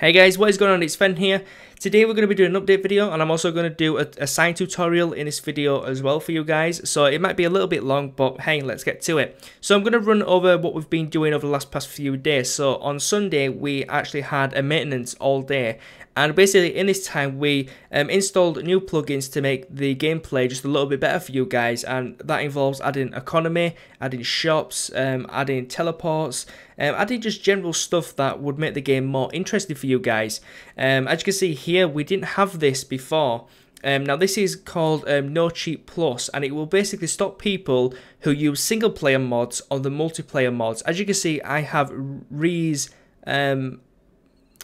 Hey guys, what is going on? It's Fen here. Today we're going to be doing an update video, and I'm also going to do a sign tutorial in this video as well for you guys. So it might be a little bit long, but hey, let's get to it. So I'm going to pun over what we've been doing over the past few days. So on Sunday we actually had a maintenance all day, and basically in this time we installed new plugins to make the gameplay just a little bit better for you guys, and that involves adding economy, adding shops, adding teleports, adding just general stuff that would make the game more interesting for you guys. As you can see here, we didn't have this before. Now this is called No Cheat Plus, and it will basically stop people who use single player mods on the multiplayer mods. As you can see, I have Ree's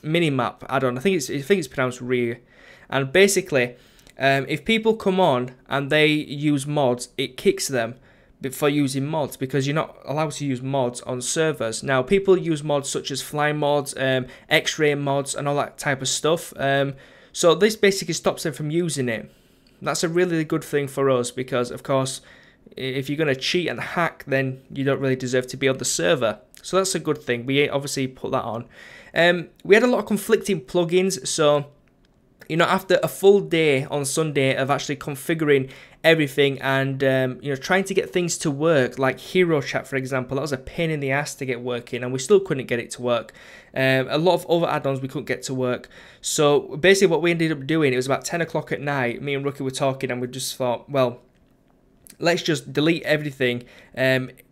minimap add-on. I think it's pronounced Ree, and basically if people come on and they use mods, it kicks them for using mods, because you're not allowed to use mods on servers. Now people use mods such as fly mods, x-ray mods and all that type of stuff, so this basically stops them from using it. That's a really good thing for us, because of course if you're going to cheat and hack, then you don't really deserve to be on the server. So that's a good thing. We obviously put that on. We had a lot of conflicting plugins, so you know, after a full day on Sunday of actually configuring everything and you know, trying to get things to work, like hero chat for example, that was a pain in the ass to get working, and we still couldn't get it to work. A lot of other add-ons we couldn't get to work. So basically what we ended up doing, it was about 10 o'clock at night, me and Rookie were talking, and we just thought, well, let's just delete everything,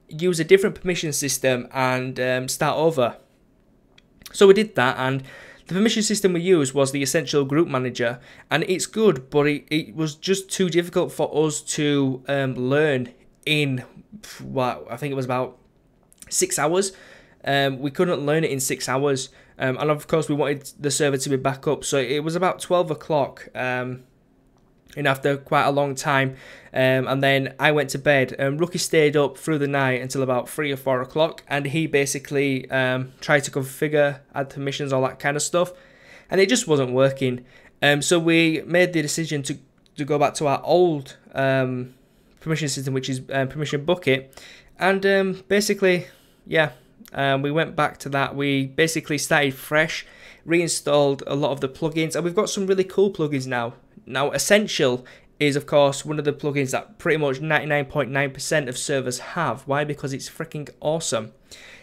use a different permission system and start over. So we did that, and the permission system we used was the Essential Group Manager, and it's good, but it was just too difficult for us to learn in, what, I think it was about 6 hours. We couldn't learn it in 6 hours, and of course we wanted the server to be back up, so it was about 12 o'clock, and after quite a long time, and then I went to bed, and Rookie stayed up through the night until about 3 or 4 o'clock, and he basically tried to configure, add permissions, all that kind of stuff, and it just wasn't working. So we made the decision to go back to our old permission system, which is permission bucket, and basically, yeah, we went back to that. We basically started fresh, reinstalled a lot of the plugins, and we've got some really cool plugins now. Now, Essential is, of course, one of the plugins that pretty much 99.9% of servers have. Why? Because it's freaking awesome.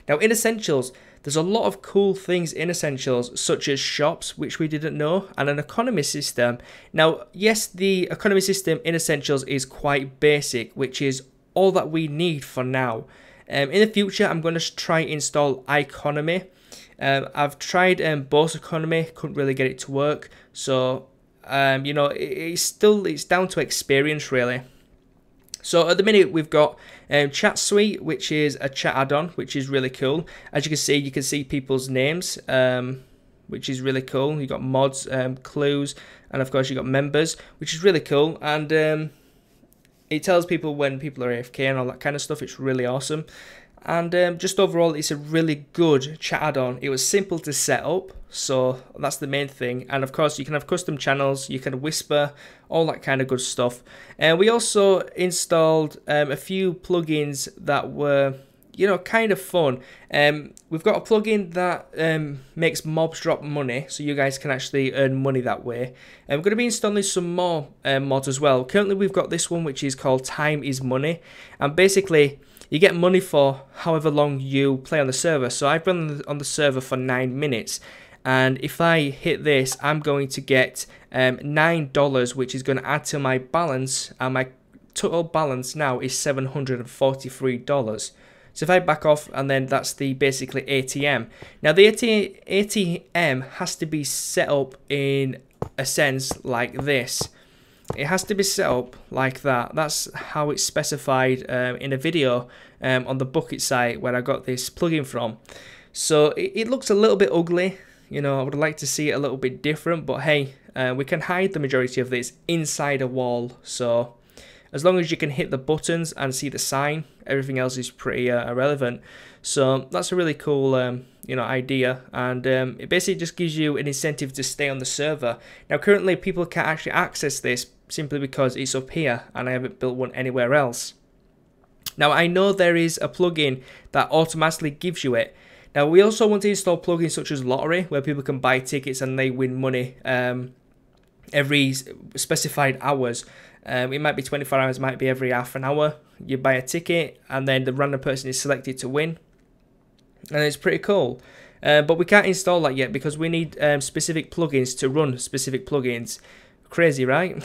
Now, in Essentials, there's a lot of cool things in Essentials, such as shops, which we didn't know, and an economy system. Now, yes, the economy system in Essentials is quite basic, which is all that we need for now. In the future, I'm going to try install economy. I've tried both economy, couldn't really get it to work, so you know, it's down to experience really. So at the minute we've got Chat Suite, which is a chat add-on, which is really cool. As you can see people's names, which is really cool. You've got mods, clues, and of course you've got members, which is really cool. And it tells people when people are AFK and all that kind of stuff. It's really awesome. And just overall, it's a really good chat add-on. It was simple to set up, so that's the main thing. And of course, you can have custom channels, you can whisper, all that kind of good stuff. And we also installed a few plugins that were, you know, kind of fun. We've got a plugin that makes mobs drop money, so you guys can actually earn money that way. And we're going to be installing some more mods as well. Currently, we've got this one, which is called Time is Money, and basically you get money for however long you play on the server. So I've been on the server for 9 minutes, and if I hit this, I'm going to get $9, which is going to add to my balance, and my total balance now is $743. So if I back off, and then that's the basically ATM. Now the ATM has to be set up in a sense like this. It has to be set up like that. That's how it's specified in a video on the Bucket site where I got this plugin from. So it looks a little bit ugly. You know, I would like to see it a little bit different, but hey, we can hide the majority of this inside a wall. So as long as you can hit the buttons and see the sign, everything else is pretty irrelevant. So that's a really cool you know, idea, and it basically just gives you an incentive to stay on the server. Now currently people can't actually access this simply because it's up here and I haven't built one anywhere else. Now I know there is a plugin that automatically gives you it. Now we also want to install plugins such as Lottery, where people can buy tickets and they win money every specified hours. It might be 24 hours, might be every half an hour. You buy a ticket and then the random person is selected to win. And it's pretty cool. But we can't install that yet because we need specific plugins to run specific plugins. Crazy, right?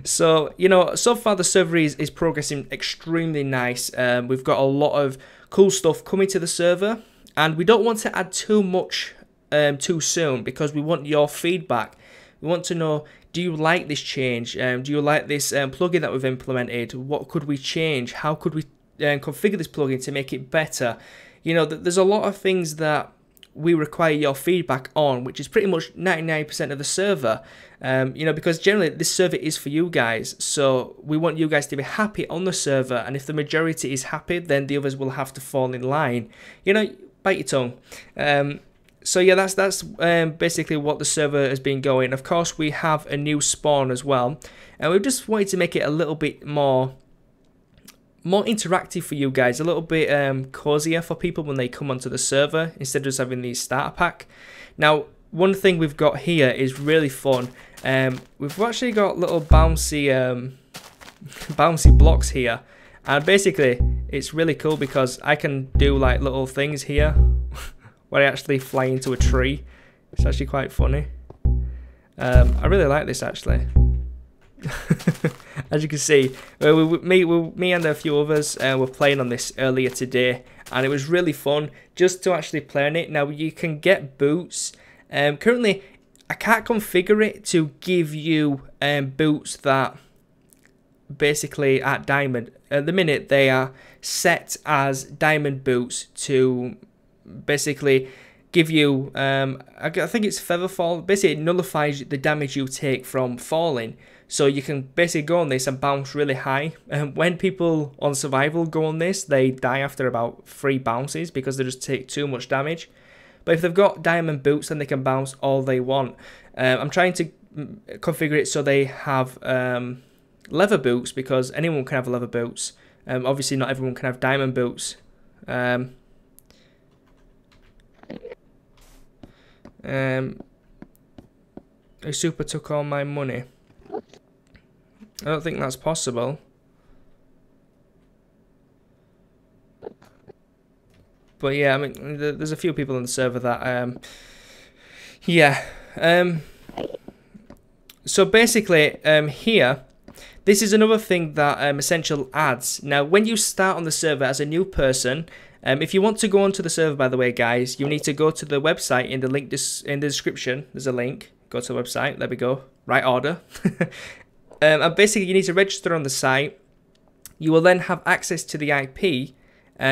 So, you know, so far the server is progressing extremely nice. We've got a lot of cool stuff coming to the server. And we don't want to add too much too soon because we want your feedback. We want to know, do you like this change? Do you like this plugin that we've implemented? What could we change? How could we configure this plugin to make it better? You know, there's a lot of things that we require your feedback on, which is pretty much 99% of the server. You know, because generally this server is for you guys. So we want you guys to be happy on the server. And if the majority is happy, then the others will have to fall in line. You know, bite your tongue. So yeah, that's basically what the server has been going. Of course, we have a new spawn as well, and we've just wanted to make it a little bit more interactive for you guys, a little bit cozier for people when they come onto the server instead of just having the starter pack. Now, one thing we've got here is really fun. We've actually got little bouncy blocks here, and basically it's really cool because I can do like little things here. Where I actually fly into a tree. It's actually quite funny. I really like this actually. As you can see, me and a few others were playing on this earlier today, and it was really fun just to actually play on it. Now you can get boots. Currently, I can't configure it to give you boots that basically at diamond. At the minute, they are set as diamond boots to basically give you I think it's feather fall. Basically it nullifies the damage you take from falling, so you can basically go on this and bounce really high. When people on survival go on this, they die after about 3 bounces because they just take too much damage. But if they've got diamond boots, then they can bounce all they want. I'm trying to configure it so they have leather boots, because anyone can have leather boots. Obviously not everyone can have diamond boots. A super took all my money. I don't think that's possible. But yeah, I mean, there's a few people on the server that, yeah. So basically, here, this is another thing that Essential adds. Now, when you start on the server as a new person, if you want to go onto the server, by the way, guys, you need to go to the website in the link in the description. There's a link. Go to the website. There we go. Right order. And basically, you need to register on the site. You will then have access to the IP.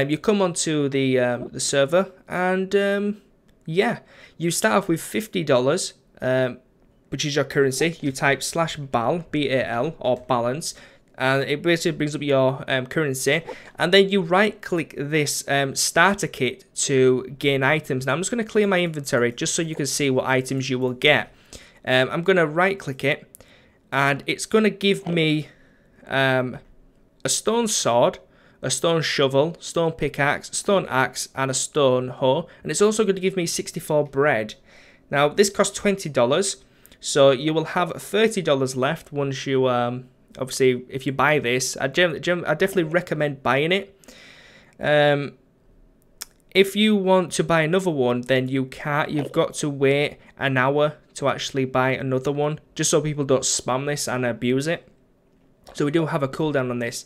You come onto the server, and yeah, you start off with $50, which is your currency. You type /BAL, B-A-L, or balance, and it basically brings up your currency, and then you right click this starter kit to gain items. Now I'm just going to clear my inventory just so you can see what items you will get. I'm going to right click it, and it's going to give me a stone sword, a stone shovel, stone pickaxe, stone axe, and a stone hoe, and it's also going to give me 64 bread. Now this costs $20, so you will have $30 left once you obviously, if you buy this. I definitely recommend buying it. If you want to buy another one, then you can't. You've got to wait an hour to actually buy another one, just so people don't spam this and abuse it. So we do have a cooldown on this.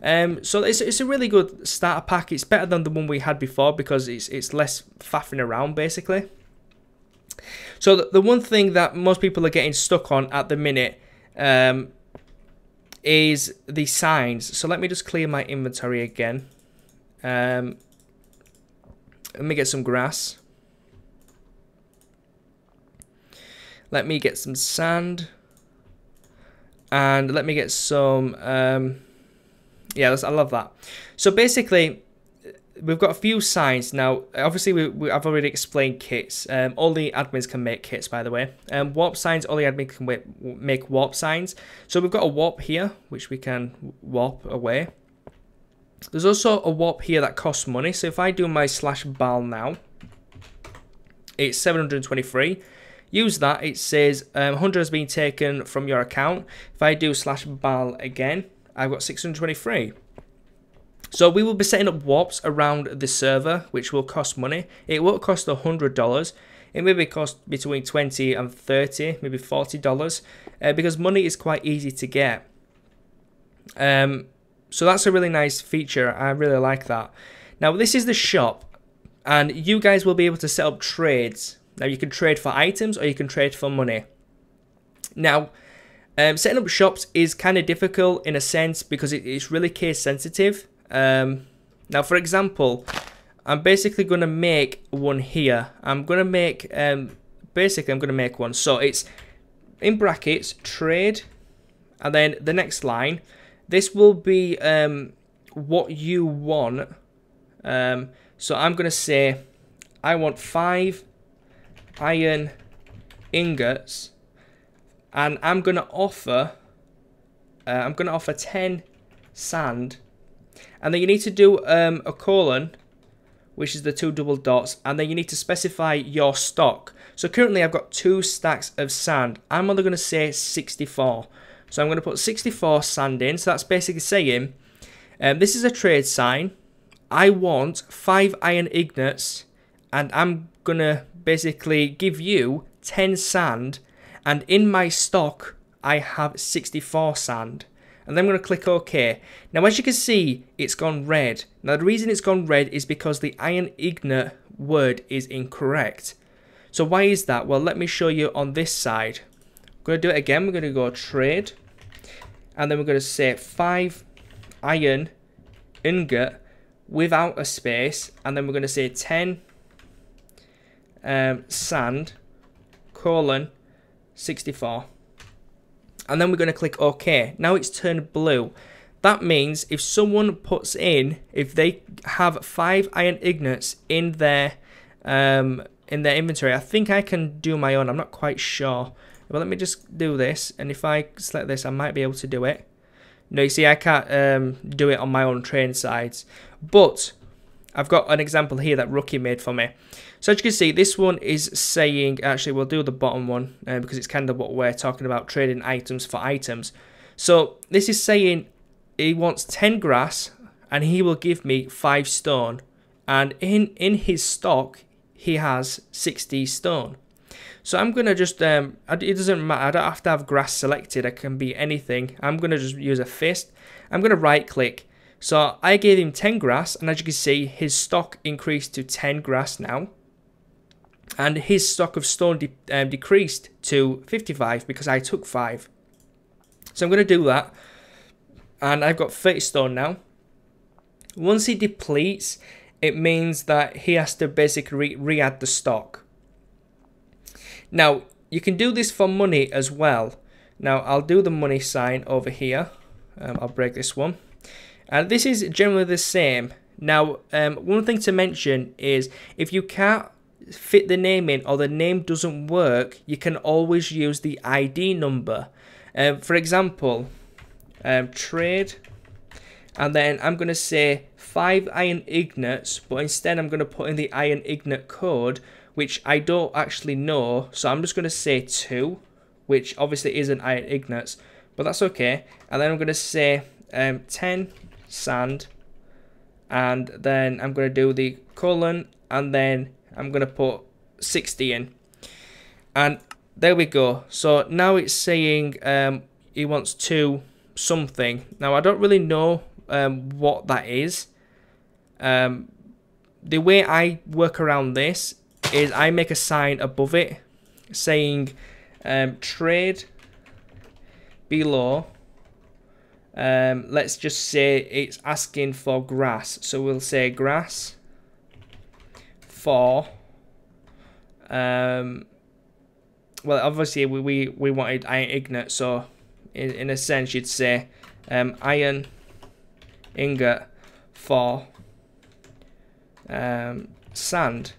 So it's a really good starter pack. It's better than the one we had before because it's less faffing around, basically. So the one thing that most people are getting stuck on at the minute is the signs. So let me just clear my inventory again. Let me get some grass. Let me get some sand. And let me get some... yeah, I love that. So basically, we've got a few signs. Now, obviously, I've already explained kits. All the admins can make kits, by the way. Warp signs, all the admins can make warp signs. So we've got a warp here, which we can warp away. There's also a warp here that costs money. So if I do my /bal now, it's 723. Use that. It says 100 has been taken from your account. If I do /bal again, I've got 623. So we will be setting up warps around the server, which will cost money. It won't cost $100. It maybe cost between $20 and $30, maybe $40, because money is quite easy to get. So that's a really nice feature. I really like that. Now this is the shop, and you guys will be able to set up trades. Now you can trade for items or you can trade for money. Now setting up shops is kind of difficult in a sense because it's really case sensitive. Now for example, I'm basically going to make one here. I'm going to make basically I'm going to make one. So it's in brackets trade, and then the next line. This will be what you want. So I'm going to say I want 5 iron ingots, and I'm going to offer 10 sand, and then you need to do a colon, which is the 2 double dots, and then you need to specify your stock. So currently I've got 2 stacks of sand. I'm only going to say 64. So I'm going to put 64 sand in. So that's basically saying, this is a trade sign. I want 5 iron ingots, and I'm going to basically give you 10 sand. And in my stock, I have 64 sand. And then I'm going to click OK. Now, as you can see, it's gone red. Now, the reason it's gone red is because the iron ingot word is incorrect. So why is that? Well, let me show you on this side. I'm going to do it again. We're going to go trade, and then we're going to say 5 iron ingot without a space, and then we're going to say 10 sand colon 64, and then we're going to click OK. Now it's turned blue. That means if someone puts in, if they have 5 iron ingots in their inventory, I think I can do my own. I'm not quite sure. But let me just do this, and if I select this, I might be able to do it. No, you see, I can't do it on my own train sides. But I've got an example here that Rookie made for me. So as you can see, this one is saying, actually we'll do the bottom one because it's kind of what we're talking about, trading items for items. So this is saying he wants 10 grass and he will give me 5 stone. And in his stock, he has 60 stone. So I'm going to just, it doesn't matter, I don't have to have grass selected, it can be anything. I'm going to just use a fist. I'm going to right click. So I gave him 10 grass, and as you can see, his stock increased to 10 grass now. And his stock of stone decreased to 55 because I took 5. So I'm going to do that. And I've got 30 stone now. Once he depletes, it means that he has to basically re-add the stock. Now, you can do this for money as well. Now, I'll do the money sign over here. I'll break this one. And this is generally the same. Now, one thing to mention is if you can't fit the name in or the name doesn't work, you can always use the ID number. For example, trade, and then I'm going to say 5 iron ingots, but instead I'm going to put in the iron ingot code, which I don't actually know, so I'm just going to say 2, which obviously isn't iron ingots, but that's okay. And then I'm going to say 10 sand, and then I'm going to do the colon, and then I'm going to put 60 in, and there we go. So now it's saying he wants 2 something. Now I don't really know what that is. The way I work around this is I make a sign above it saying trade below. Let's just say it's asking for grass, so we'll say grass for well, obviously we wanted iron ingot, so in a sense you'd say iron ingot for sand.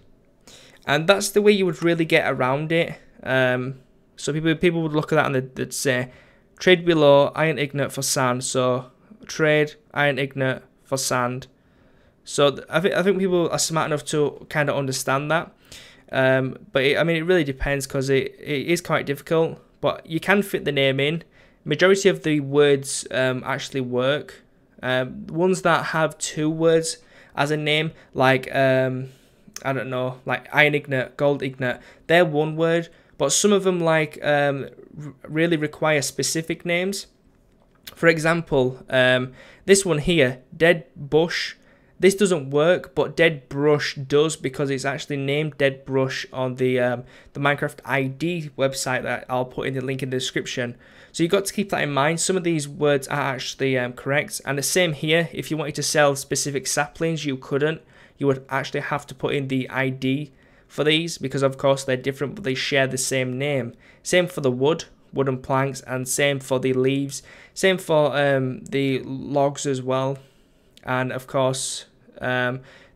And that's the way you would really get around it. So people would look at that and they'd say trade below iron ingot for sand. So trade iron ingot for sand. So I think people are smart enough to kind of understand that. But I mean, it really depends because it is quite difficult. But you can fit the name in. Majority of the words actually work. Ones that have 2 words as a name, like I don't know, like iron ingot, gold ingot, they're 1 word. But some of them like really require specific names. For example, this one here, dead bush. This doesn't work, but dead brush does because it's actually named dead brush on the Minecraft ID website that I'll put in the link in the description. So you've got to keep that in mind. Some of these words are actually correct, and the same here. If you wanted to sell specific saplings, you couldn't. You would actually have to put in the ID for these because, of course, they're different, but they share the same name. Same for the wooden planks, and same for the leaves. Same for the logs as well, and of course.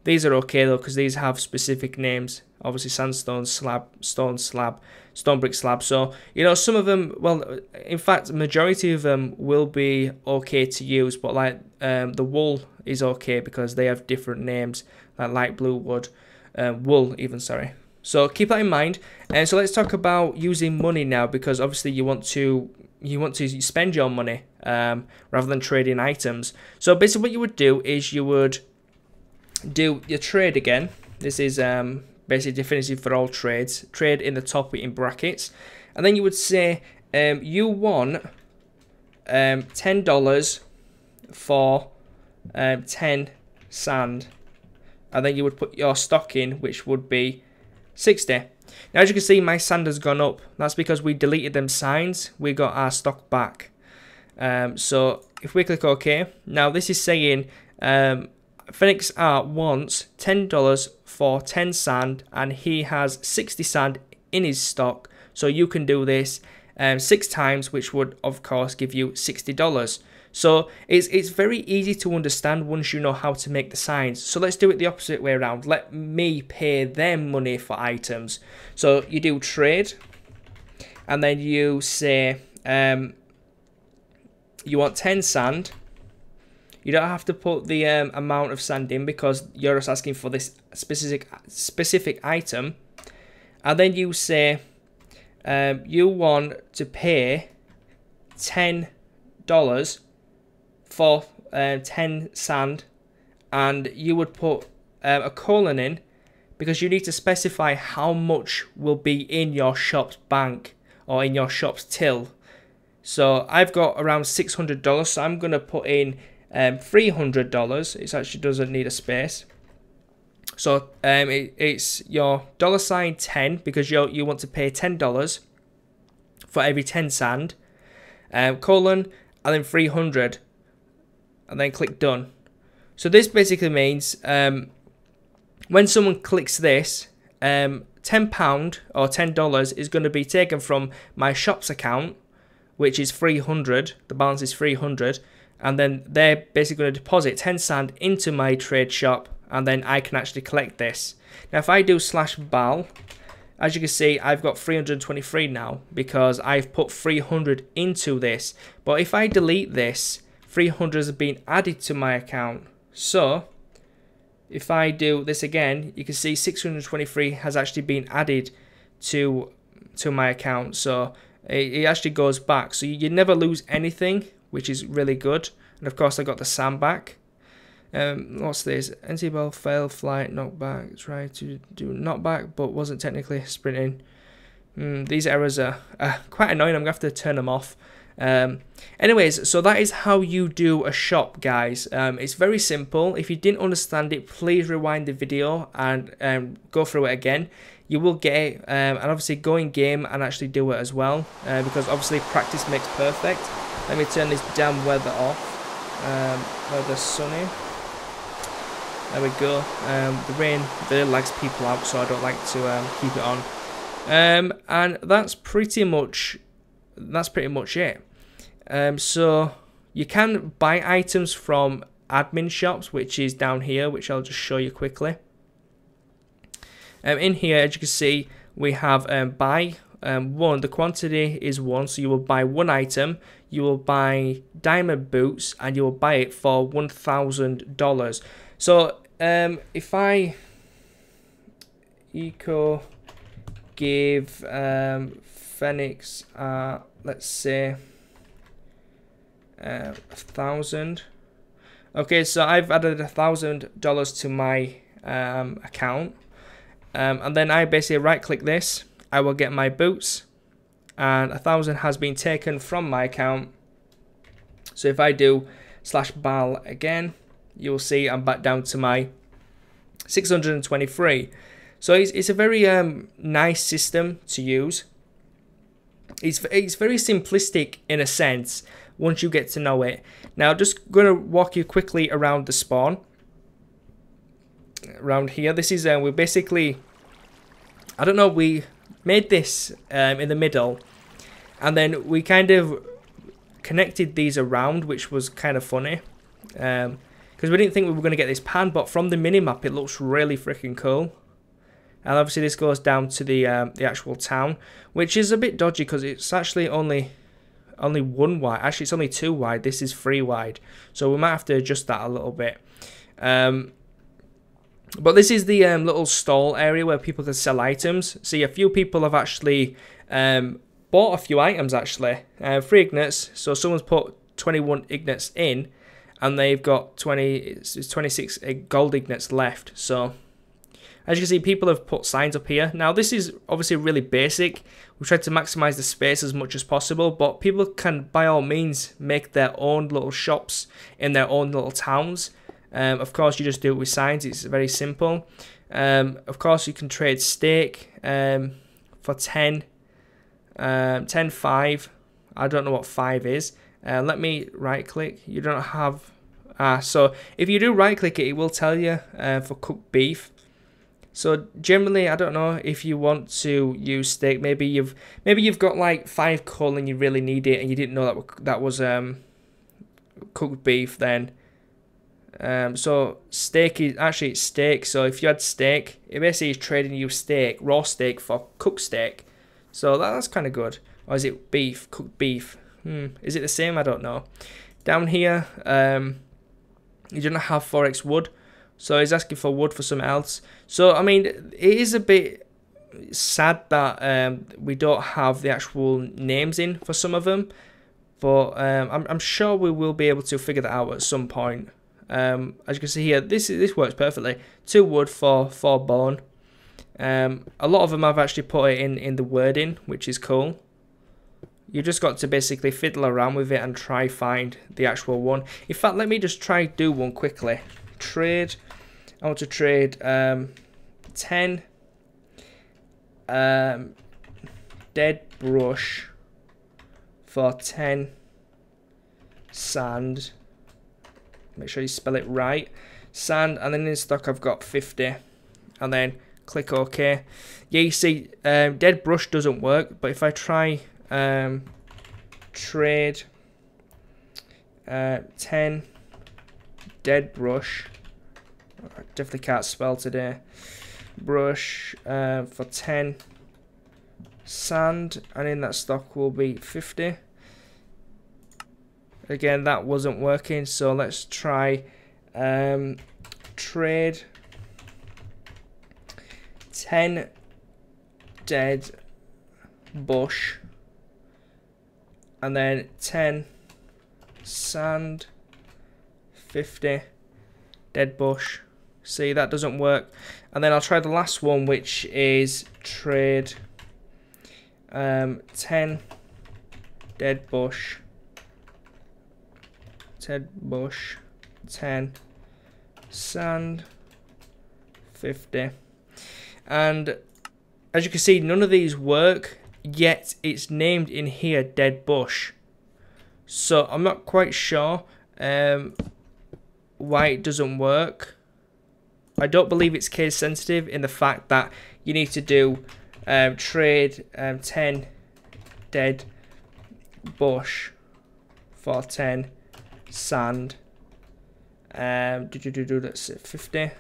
These are okay though because these have specific names. Obviously sandstone slab, stone slab, stone brick slab. So you know, some of them, well, in fact majority of them will be okay to use, but like the wool is okay because they have different names, like light blue wood, wool even, sorry. So keep that in mind. And so let's talk about using money now, because obviously you want to spend your money rather than trading items. So basically what you would do is you would do your trade again. This is basically definitive for all trades. Trade in the top in brackets, and then you would say you want $10 for 10 sand, and then you would put your stock in, which would be 60. Now as you can see, my sand has gone up. That's because we deleted them signs. We got our stock back. So if we click OK, now this is saying fenikzart wants $10 for 10 sand, and he has 60 sand in his stock. So you can do this 6 times, which would of course give you $60. So it's very easy to understand once you know how to make the signs. So let's do it the opposite way around. Let me pay them money for items. So you do trade, and then you say you want 10 sand. You don't have to put the amount of sand in because you're just asking for this specific item. And then you say you want to pay $10 for 10 sand, and you would put a colon in because you need to specify how much will be in your shop's bank or in your shop's till. So I've got around $600, so I'm going to put in $300. It actually doesn't need a space. So it's your $10 because you want to pay $10 for every 10 sand, colon, and then 300, and then click done. So this basically means when someone clicks this, £10 or $10 is going to be taken from my shop's account, which is 300. The balance is 300. And then they're basically going to deposit 10 sand into my trade shop, and then I can actually collect this. Now if I do /bal, as you can see, I've got 323 now because I've put 300 into this. But if I delete this, 300 has been added to my account. So if I do this again, you can see 623 has actually been added to my account. So it actually goes back. So you never lose anything, which is really good. And of course I got the sand back. What's this? NC-ball fail flight knockback. Tried to do knockback but wasn't technically sprinting. These errors are quite annoying. I'm gonna have to turn them off. Anyways, so that is how you do a shop, guys. It's very simple. If you didn't understand it, please rewind the video and go through it again. You will get it, and obviously go in game and actually do it as well, because obviously practice makes perfect. Let me turn this damn weather off. Weather's sunny. There we go. The rain really likes people out, so I don't like to keep it on. And that's pretty much it. So you can buy items from admin shops, which is down here, which I'll just show you quickly. In here, as you can see, we have buy 1, the quantity is 1, so you will buy 1 item, you will buy diamond boots, and you will buy it for $1,000. So if I give Phoenix, let's say 1,000. Okay, so I've added $1,000 to my account, and then I basically right click this. I will get my boots, and 1,000 has been taken from my account. So if I do /bal again, you'll see I'm back down to my 623. So it's a very nice system to use. It's very simplistic in a sense once you get to know it. Now, just going to walk you quickly around the spawn. Around here, this is we basically, I don't know, we made this in the middle, and then we kind of connected these around, which was kind of funny, because we didn't think we were going to get this pan, but from the minimap it looks really freaking cool. And obviously this goes down to the actual town, which is a bit dodgy because it's actually only 1 wide. Actually, it's only 2 wide. This is 3 wide, so we might have to adjust that a little bit. But this is the little stall area where people can sell items. See, a few people have actually bought a few items actually. 3 ignits, so someone's put 21 ignits in, and they've got 26 gold ignits left. So as you can see, people have put signs up here. Now, this is obviously really basic. We tried to maximize the space as much as possible, but people can, by all means, make their own little shops in their own little towns. Of course, you just do it with signs. It's very simple. Of course, you can trade steak for 10, 5. I don't know what 5 is. Let me right-click. You don't have... so if you do right-click it, it will tell you for cooked beef. So generally, I don't know if you want to use steak. Maybe you've got like 5 coal and you really need it, and you didn't know that was cooked beef. Then so steak is actually it's steak. So if you had steak, it basically is trading you steak, raw steak for cooked steak. So that's kind of good. Or is it beef, cooked beef? Is it the same? I don't know. Down here, you don't have 4x wood. So he's asking for wood for something else. So, I mean, it is a bit sad that we don't have the actual names in for some of them. But I'm sure we will be able to figure that out at some point. As you can see here, this works perfectly. 2 wood for 4 bone. A lot of them I've actually put it in the wording, which is cool. You just got to basically fiddle around with it and try find the actual one. In fact, let me just try do one quickly. Trade. I want to trade 10 dead brush for 10 sand. Make sure you spell it right. Sand, and then in stock I've got 50. And then click OK. Yeah, you see, dead brush doesn't work, but if I try trade 10 dead brush, I definitely can't spell today, brush for 10 sand, and in that stock will be 50. Again, that wasn't working, so let's try trade 10 dead bush and then 10 sand, 50 dead bush. See, that doesn't work. And then I'll try the last one, which is trade 10 dead bush, 10 sand, 50. And as you can see, none of these work, yet it's named in here dead bush. So I'm not quite sure why it doesn't work. I don't believe it's case sensitive in the fact that you need to do trade 10 dead bush for 10 sand. That's 50.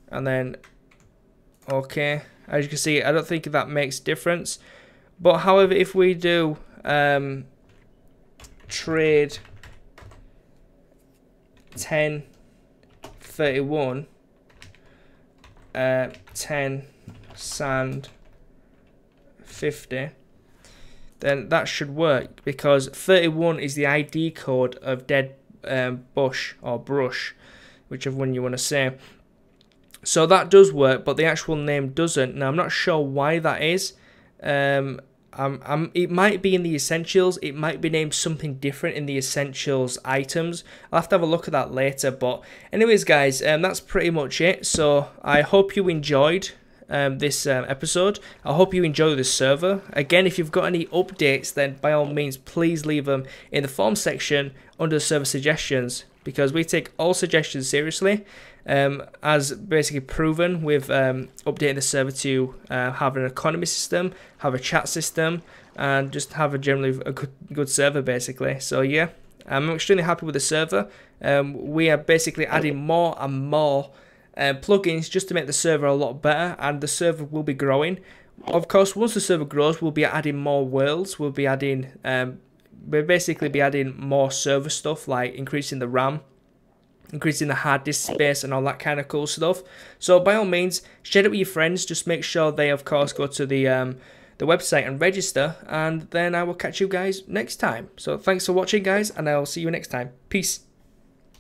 And then okay. As you can see, I don't think that makes difference. But however, if we do trade 1031 10 sand 50, then that should work, because 31 is the ID code of dead bush or brush, whichever one you want to say. So that does work, but the actual name doesn't. Now I'm not sure why that is. It might be in the essentials. It might be named something different in the essentials items. I'll have to have a look at that later. But anyways, guys, that's pretty much it. So I hope you enjoyed this episode. I hope you enjoy this server. Again, if you've got any updates, then by all means, please leave them in the form section under the server suggestions, because we take all suggestions seriously. As basically proven with updating the server to have an economy system, have a chat system, and just have a generally a good server basically. So yeah, I'm extremely happy with the server. We are basically adding more and more plugins just to make the server a lot better, and the server will be growing. Of course, once the server grows, we'll be adding more worlds. We'll be adding we'll basically be adding more server stuff, like increasing the RAM, increasing the hard disk space, and all that kind of cool stuff. So by all means, share it with your friends. Just make sure they, of course, go to the website and register, and then I will catch you guys next time. So thanks for watching, guys, and I'll see you next time. Peace.